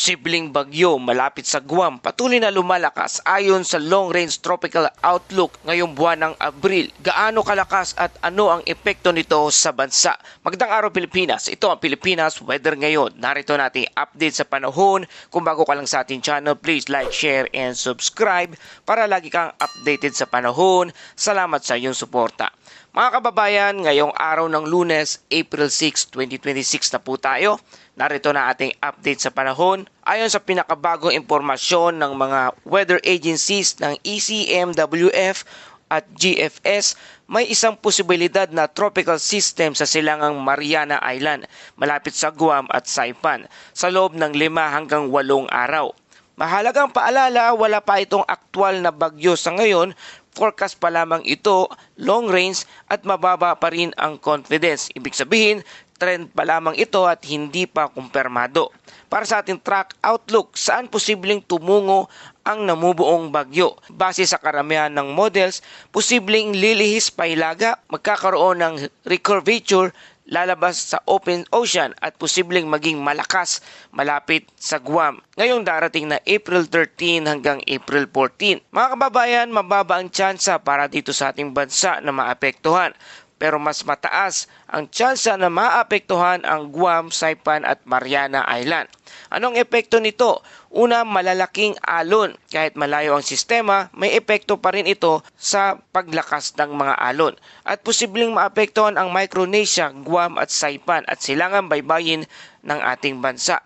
Posibleng bagyo malapit sa Guam patuloy na lumalakas ayon sa long-range tropical outlook ngayong buwan ng Abril. Gaano kalakas at ano ang epekto nito sa bansa? Magandang araw Pilipinas, ito ang Pilipinas Weather ngayon. Narito nating update sa panahon. Kung bago ka lang sa ating channel, please like, share, and subscribe para lagi kang updated sa panahon. Salamat sa iyong suporta. Mga kababayan, ngayong araw ng Lunes, April 6, 2026 na po tayo. Narito na ating update sa panahon. Ayon sa pinakabagong impormasyon ng mga weather agencies ng ECMWF at GFS, may isang posibilidad na tropical system sa silangang Mariana Island, malapit sa Guam at Saipan, sa loob ng 5 hanggang 8 araw. Mahalagang paalala, wala pa itong aktwal na bagyo sa ngayon. Forecast pa lamang ito, long range at mababa pa rin ang confidence. Ibig sabihin, trend pa lamang ito at hindi pa kumpirmado. Para sa ating track outlook, saan posibleng tumungo ang namubuong bagyo? Base sa karamihan ng models, posibleng lilihis pa Hilaga, magkakaroon ng recurvature, lalabas sa open ocean at posibleng maging malakas malapit sa Guam ngayong darating na April 13 hanggang April 14. Mga kababayan, mababa ang tsansa para dito sa ating bansa na maapektuhan, pero mas mataas ang tsansa na maapektuhan ang Guam, Saipan at Mariana Island. Anong epekto nito? Una, malalaking alon. Kahit malayo ang sistema, may epekto pa rin ito sa paglakas ng mga alon. At posibleng maapektuhan ang Micronesia, Guam at Saipan at silangang baybayin ng ating bansa.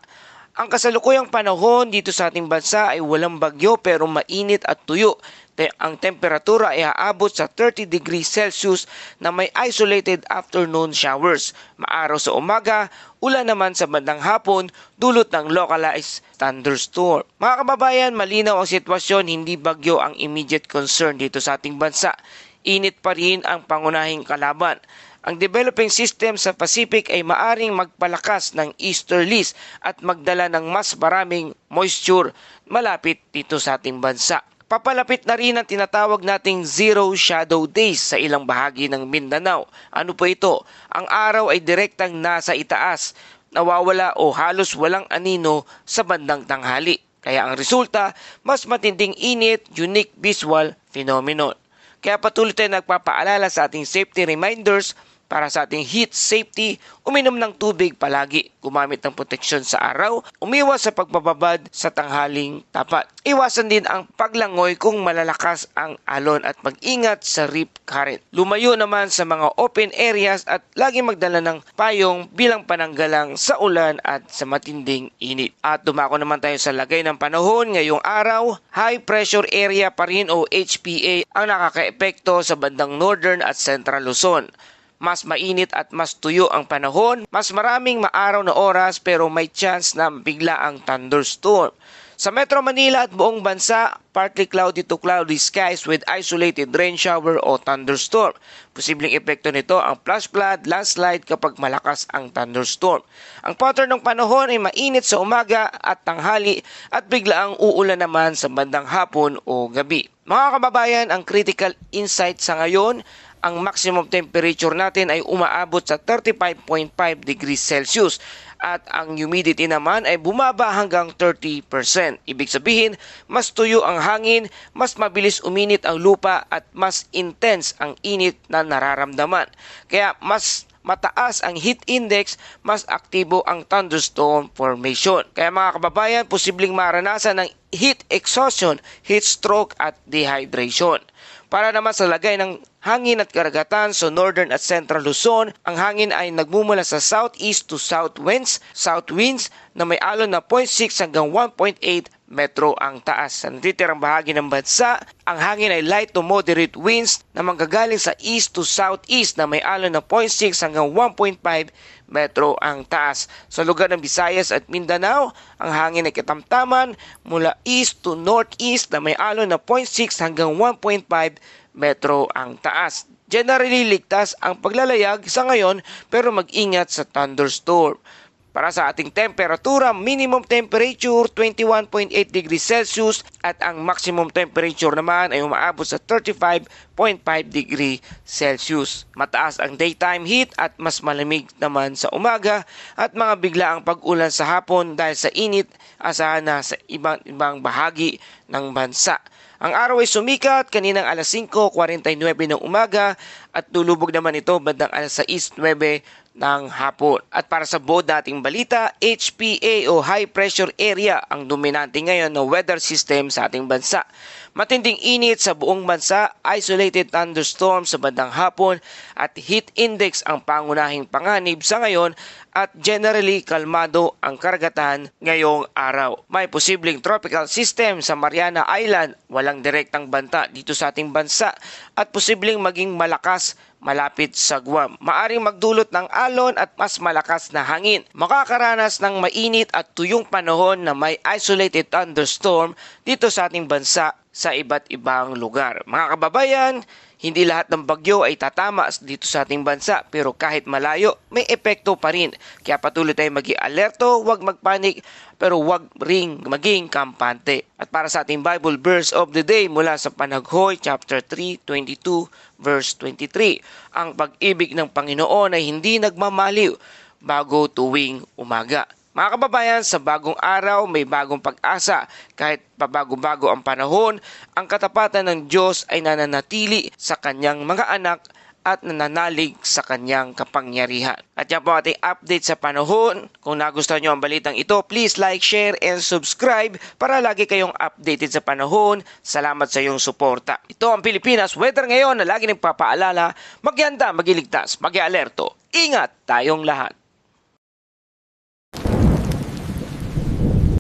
Ang kasalukuyang panahon dito sa ating bansa ay walang bagyo pero mainit at tuyo. Ang temperatura ay aabot sa 30 degrees Celsius na may isolated afternoon showers. Maaraw sa umaga, ulan naman sa bandang hapon, dulot ng localized thunderstorm. Mga kababayan, malinaw ang sitwasyon, hindi bagyo ang immediate concern dito sa ating bansa. Init pa rin ang pangunahing kalaban. Ang developing system sa Pacific ay maaring magpalakas ng easterlies at magdala ng mas maraming moisture malapit dito sa ating bansa. Papalapit na rin ang tinatawag nating zero shadow days sa ilang bahagi ng Mindanao. Ano po ito? Ang araw ay direktang nasa itaas, nawawala o halos walang anino sa bandang tanghali. Kaya ang resulta, mas matinding init, unique visual phenomenon. Kaya patuloy tayo nagpapaalala sa ating safety reminders para sa ating heat safety, uminom ng tubig palagi, gumamit ng proteksyon sa araw, umiwas sa pagbababad sa tanghaling tapat. Iwasan din ang paglangoy kung malalakas ang alon at mag-ingat sa rip current. Lumayo naman sa mga open areas at lagi magdala ng payong bilang pananggalang sa ulan at sa matinding init. At dumako naman tayo sa lagay ng panahon ngayong araw. High pressure area pa rin o HPA ang nakakaepekto sa bandang northern at central Luzon. Mas mainit at mas tuyo ang panahon, mas maraming maaraw na oras pero may chance na bigla ang thunderstorm. Sa Metro Manila at buong bansa, partly cloudy to cloudy skies with isolated rain shower o thunderstorm. Posibleng epekto nito ang flash flood, landslide kapag malakas ang thunderstorm. Ang pattern ng panahon ay mainit sa umaga at tanghali at biglaang uulan naman sa bandang hapon o gabi. Mga kababayan, ang critical insight sa ngayon, ang maximum temperature natin ay umaabot sa 35.5 degrees Celsius at ang humidity naman ay bumaba hanggang 30%. Ibig sabihin, mas tuyo ang hangin, mas mabilis uminit ang lupa at mas intense ang init na nararamdaman. Kaya mas mataas ang heat index, mas aktibo ang thunderstorm formation. Kaya mga kababayan, posibleng maranasan ng heat exhaustion, heat stroke at dehydration. Para naman sa lagay ng hangin at karagatan sa northern at central Luzon, ang hangin ay nagmumula sa southeast to south winds na may alon na 0.6 hanggang 1.8 metro ang taas. Sa natitirang bahagi ng bansa, ang hangin ay light to moderate winds na manggagaling sa east to southeast na may alon na 0.6 hanggang 1.5 metro ang taas. Sa lugar ng Visayas at Mindanao, ang hangin ay katamtaman mula east to northeast na may alon na 0.6 hanggang 1.5 metro ang taas. Generally ligtas ang paglalayag sa ngayon pero mag-ingat sa thunderstorm. Para sa ating temperatura, minimum temperature 21.8 degrees Celsius at ang maximum temperature naman ay umaabot sa 35.5 degrees Celsius. Mataas ang daytime heat at mas malamig naman sa umaga at mga biglaang pag-ulan sa hapon dahil sa init asahan na sa ibang bahagi ng bansa. Ang araw ay sumikat kaninang alas 5:49 ng umaga at tulubog naman ito bandang alas 6:09 ng hapon. At para sa buod nating balita, HPA o High Pressure Area ang dominante ngayon na weather system sa ating bansa. Matinding init sa buong bansa, isolated thunderstorm sa bandang hapon at heat index ang pangunahing panganib sa ngayon at generally kalmado ang karagatan ngayong araw. May posibleng tropical system sa Mariana Island, walang direktang banta dito sa ating bansa at posibleng maging malakas malapit sa Guam. Maaring magdulot ng alon at mas malakas na hangin. Makakaranas ng mainit at tuyong panahon na may isolated thunderstorm dito sa ating bansa sa iba't ibang lugar. Mga kababayan, hindi lahat ng bagyo ay tatama dito sa ating bansa pero kahit malayo, may epekto pa rin. Kaya patuloy tayong maging alerto, huwag magpanik pero huwag ring maging kampante. At para sa ating Bible verse of the day mula sa Panaghoy chapter 3:22 verse 23, ang pag-ibig ng Panginoon ay hindi nagmamaliw bago tuwing umaga. Mga kababayan, sa bagong araw may bagong pag-asa. Kahit pabago-bago ang panahon, ang katapatan ng Diyos ay nananatili sa kanyang mga anak at nananalig sa kanyang kapangyarihan. At yan po ating update sa panahon. Kung nagustuhan nyo ang balitang ito, please like, share, and subscribe para lagi kayong updated sa panahon. Salamat sa iyong suporta. Ito ang Pilipinas Weather ngayon na lagi nagpapaalala, magyanda, magiligtas, mag-alerto. Ingat tayong lahat.